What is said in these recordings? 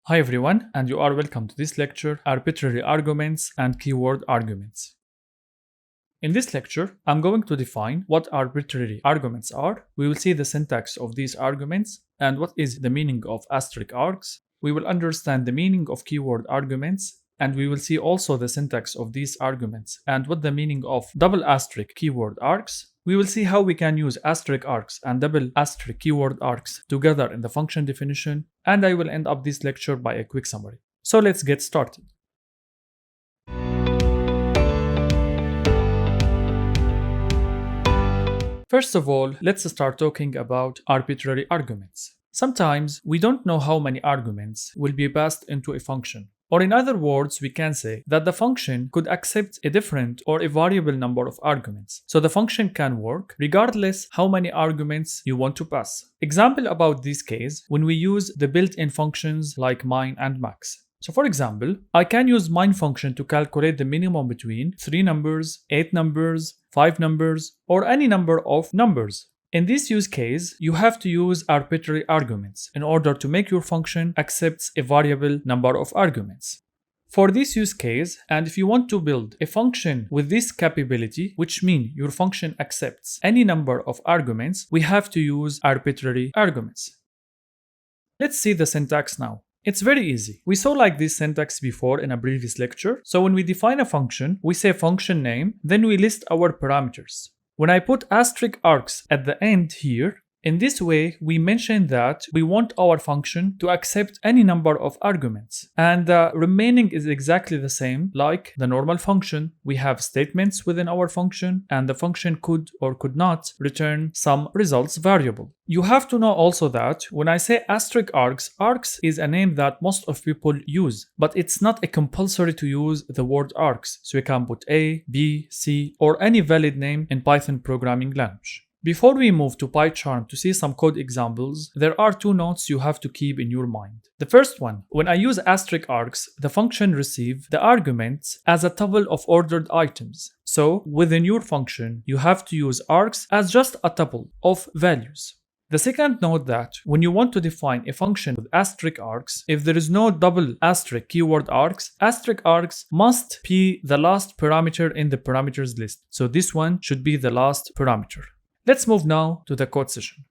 Hi everyone, and you are welcome to this lecture, Arbitrary Arguments and Keyword Arguments. In this lecture, I'm going to define what arbitrary arguments are. We will see the syntax of these arguments and what is the meaning of asterisk args. We will understand the meaning of keyword arguments, and we will see also the syntax of these arguments and what the meaning of double asterisk keyword args. We will see how we can use asterisk args and double asterisk keyword args together in the function definition, and I will end up this lecture by a quick summary. So let's get started. First of all, let's start talking about arbitrary arguments. Sometimes we don't know how many arguments will be passed into a function. Or in other words, we can say that the function could accept a different or a variable number of arguments. So the function can work regardless how many arguments you want to pass. Example about this case when we use the built-in functions like min and max. So for example, I can use min function to calculate the minimum between 3 numbers, 8 numbers, 5 numbers, or any number of numbers. In this use case, you have to use arbitrary arguments in order to make your function accept a variable number of arguments. For this use case, and if you want to build a function with this capability, which means your function accepts any number of arguments, we have to use arbitrary arguments. Let's see the syntax now. It's very easy. We saw like this syntax before in a previous lecture. So when we define a function, we say function name, then we list our parameters. When I put asterisk args at the end here, in this way we mention that we want our function to accept any number of arguments, and the remaining is exactly the same like the normal function. We have statements within our function, and the function could or could not return some results variable. You have to know also that when I say asterisk args, args is a name that most of people use, but it's not a compulsory to use the word args. So you can put A, B, C, or any valid name in Python programming language. Before we move to PyCharm to see some code examples, there are two notes you have to keep in your mind. The first one, when I use asterisk args, the function receives the arguments as a tuple of ordered items. So within your function, you have to use args as just a tuple of values. The second note that when you want to define a function with asterisk args, if there is no double asterisk keyword args must be the last parameter in the parameters list. So this one should be the last parameter. Let's move now to the code session.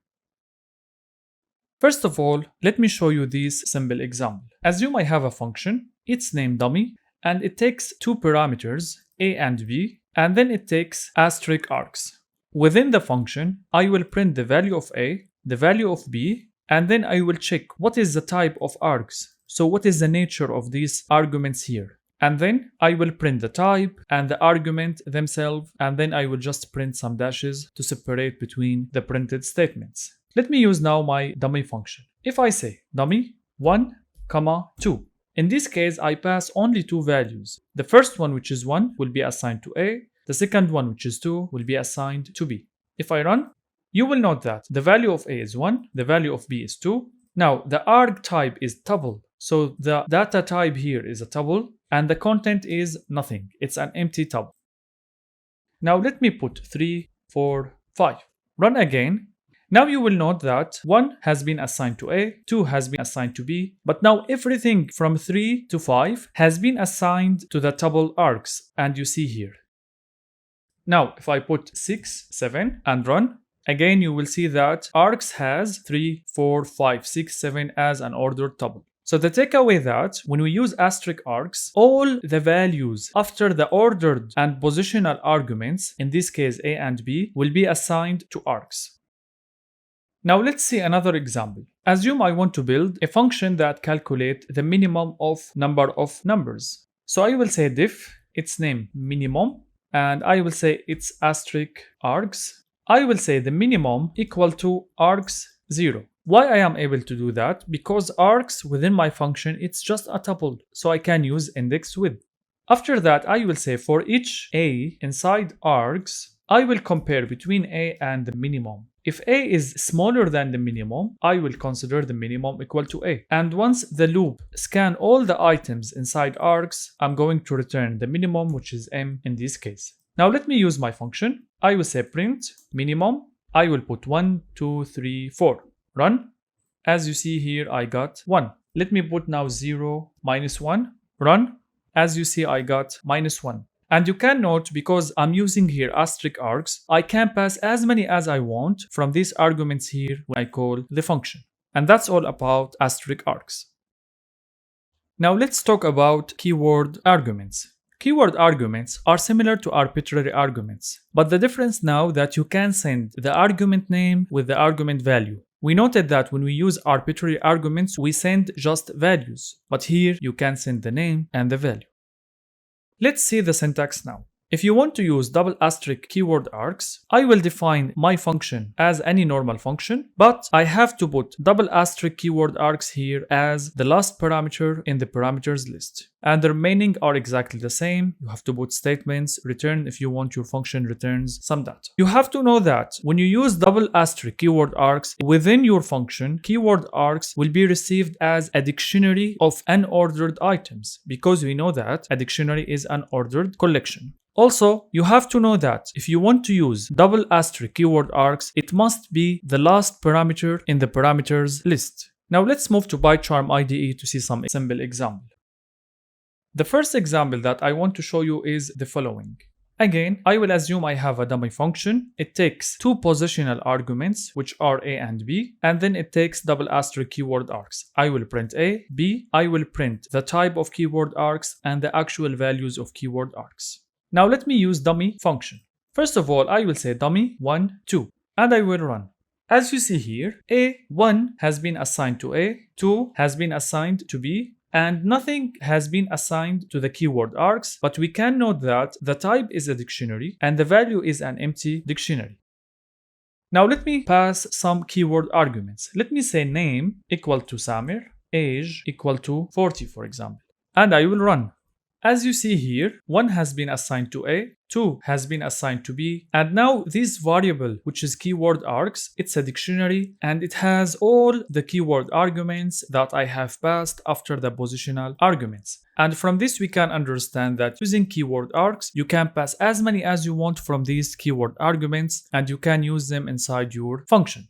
First of all, let me show you this simple example. Assume I have a function, it's named dummy, and it takes two parameters, a and b, and then it takes asterisk args. Within the function, I will print the value of a, the value of b, and then I will check what is the type of args. So what is the nature of these arguments here? And then I will print the type and the argument themselves, and then I will just print some dashes to separate between the printed statements. Let me use now my dummy function. If I say dummy 1, 2, in this case I pass only two values. The first one, which is 1, will be assigned to A. The second one, which is 2, will be assigned to B. If I run, you will note that the value of A is 1, the value of B is 2. Now the arg type is tuple, so the data type here is a tuple, and the content is nothing. It's an empty tuple. Now let me put 3, 4, 5. Run again. Now you will note that 1 has been assigned to A, 2 has been assigned to B, but now everything from 3 to 5 has been assigned to the tuple args, and you see here. Now if I put 6, 7 and run, again you will see that args has 3, 4, 5, 6, 7 as an ordered tuple. So the takeaway that when we use asterisk args, all the values after the ordered and positional arguments, in this case A and B, will be assigned to args. Now let's see another example. Assume I want to build a function that calculates the minimum of number of numbers. So I will say diff, its name minimum, and I will say it's asterisk args. I will say the minimum equal to args 0. Why I am able to do that? Because args within my function, it's just a tuple, so I can use index with. After that, I will say for each a inside args, I will compare between a and the minimum. If a is smaller than the minimum, I will consider the minimum equal to a. And once the loop scans all the items inside args, I'm going to return the minimum, which is m in this case. Now let me use my function. I will say print minimum. I will put 1, 2, 3, 4. Run. As you see here, I got 1. Let me put now 0, -1, run. As you see, I got -1. And you can note, because I'm using here asterisk args, I can pass as many as I want from these arguments here when I call the function. And that's all about asterisk args. Now let's talk about keyword arguments. Keyword arguments are similar to arbitrary arguments, but the difference now that you can send the argument name with the argument value. We noted that when we use arbitrary arguments, we send just values, but here you can send the name and the value. Let's see the syntax now. If you want to use double asterisk keyword args, I will define my function as any normal function, but I have to put double asterisk keyword args here as the last parameter in the parameters list. And the remaining are exactly the same. You have to put statements, return if you want your function returns some data. You have to know that when you use double asterisk keyword args within your function, keyword args will be received as a dictionary of unordered items, because we know that a dictionary is an ordered collection. Also, you have to know that if you want to use double asterisk keyword args, it must be the last parameter in the parameters list. Now let's move to PyCharm IDE to see some simple example. The first example that I want to show you is the following. Again, I will assume I have a dummy function. It takes two positional arguments, which are a and b, and then it takes double asterisk keyword args. I will print a, b, I will print the type of keyword args and the actual values of keyword args. Now let me use dummy function. First of all, I will say dummy 1, 2, and I will run. As you see here, A1 has been assigned to A, 2 has been assigned to B, and nothing has been assigned to the keyword args, but we can note that the type is a dictionary and the value is an empty dictionary. Now let me pass some keyword arguments. Let me say name equal to Samir, age equal to 40, for example, and I will run. As you see here, 1 has been assigned to A, 2 has been assigned to B, and now this variable, which is keyword args, it's a dictionary and it has all the keyword arguments that I have passed after the positional arguments. And from this we can understand that using keyword args, you can pass as many as you want from these keyword arguments and you can use them inside your function.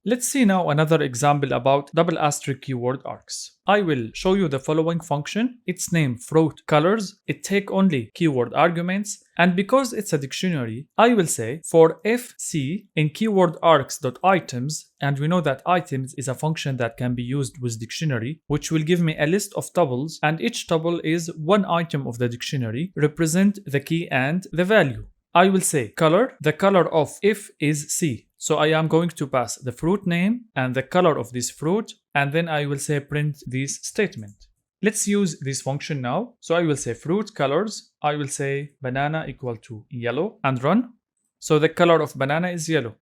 Let's see now another example about double asterisk keyword args. I will show you the following function. It's named fruit colors. It take only keyword arguments, and because it's a dictionary, I will say for fc in keyword args.items, and we know that items is a function that can be used with dictionary, which will give me a list of tuples, and each tuple is one item of the dictionary, represent the key and the value. I will say color. The color of if is C. So I am going to pass the fruit name and the color of this fruit, and then I will say print this statement. Let's use this function now. So I will say fruit colors. I will say banana equal to yellow and run. So the color of banana is yellow.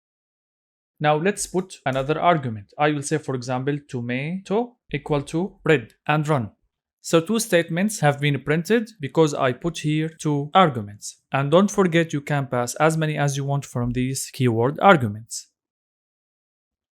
Now let's put another argument. I will say, for example, tomato equal to red and run. So two statements have been printed because I put here two arguments. And don't forget, you can pass as many as you want from these keyword arguments.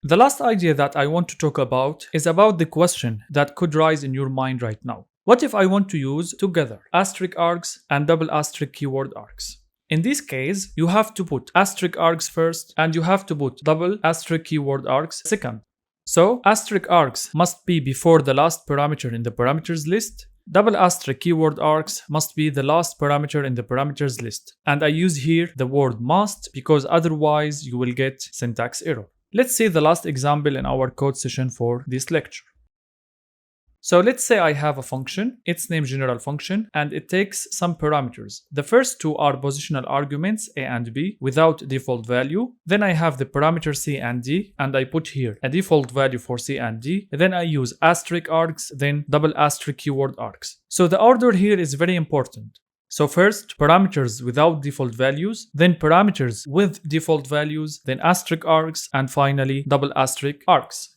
The last idea that I want to talk about is about the question that could rise in your mind right now. What if I want to use together asterisk args and double asterisk keyword args? In this case, you have to put asterisk args first and you have to put double asterisk keyword args second. So asterisk args must be before the last parameter in the parameters list. Double asterisk keyword args must be the last parameter in the parameters list. And I use here the word must because otherwise you will get syntax error. Let's see the last example in our code session for this lecture. So let's say I have a function, it's named general function, and it takes some parameters. The first two are positional arguments a and b without default value. Then I have the parameter c and d, and I put here a default value for c and d. Then I use asterisk args, then double asterisk keyword args. So the order here is very important. So first parameters without default values, then parameters with default values, then asterisk args, and finally double asterisk args.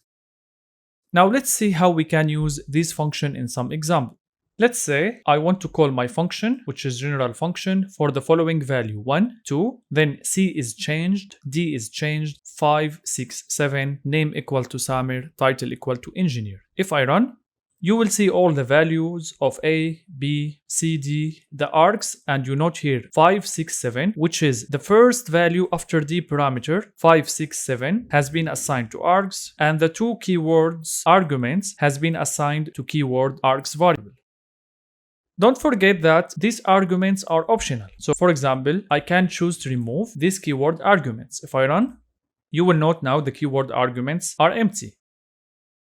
Now let's see how we can use this function in some example. Let's say I want to call my function, which is general function, for the following value 1, 2, then c is changed, d is changed, 5, 6, 7, name equal to Samir, title equal to engineer. If I run, you will see all the values of A, B, C, D, the args, and you note here 5, 6, 7, which is the first value after the parameter 5, 6, 7 has been assigned to args, and the two keywords arguments has been assigned to keyword args variable. Don't forget that these arguments are optional. So for example, I can choose to remove these keyword arguments. If I run, you will note now the keyword arguments are empty.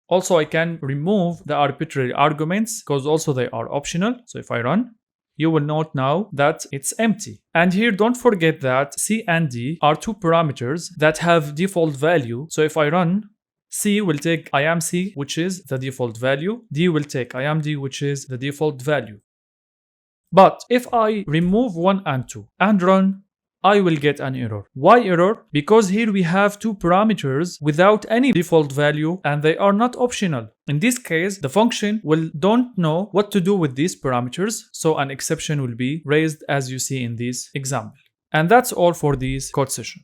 Also, I can remove the arbitrary arguments because also they are optional. So if I run, you will note now that it's empty. And here, don't forget that C and D are two parameters that have default value. So if I run, C will take I am C, which is the default value. D will take I am D, which is the default value. But if I remove 1 and 2 and run, I will get an error. Why error? Because here we have two parameters without any default value and they are not optional. In this case, the function don't know what to do with these parameters, so an exception will be raised as you see in this example. And that's all for this code session.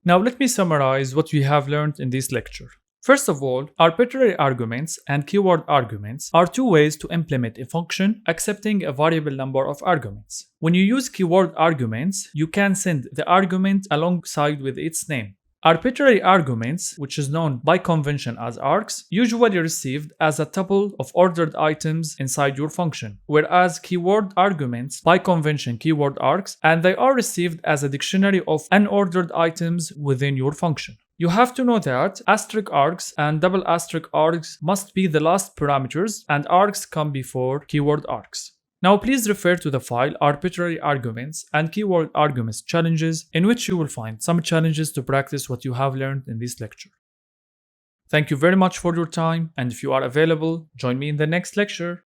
Now let me summarize what we have learned in this lecture. First of all, arbitrary arguments and keyword arguments are two ways to implement a function accepting a variable number of arguments. When you use keyword arguments, you can send the argument alongside with its name. Arbitrary arguments, which is known by convention as args, usually received as a tuple of ordered items inside your function, whereas keyword arguments, by convention keyword args, and they are received as a dictionary of unordered items within your function. You have to know that asterisk args and double asterisk args must be the last parameters and args come before keyword args. Now please refer to the file Arbitrary Arguments and Keyword Arguments Challenges, in which you will find some challenges to practice what you have learned in this lecture. Thank you very much for your time, and if you are available, join me in the next lecture.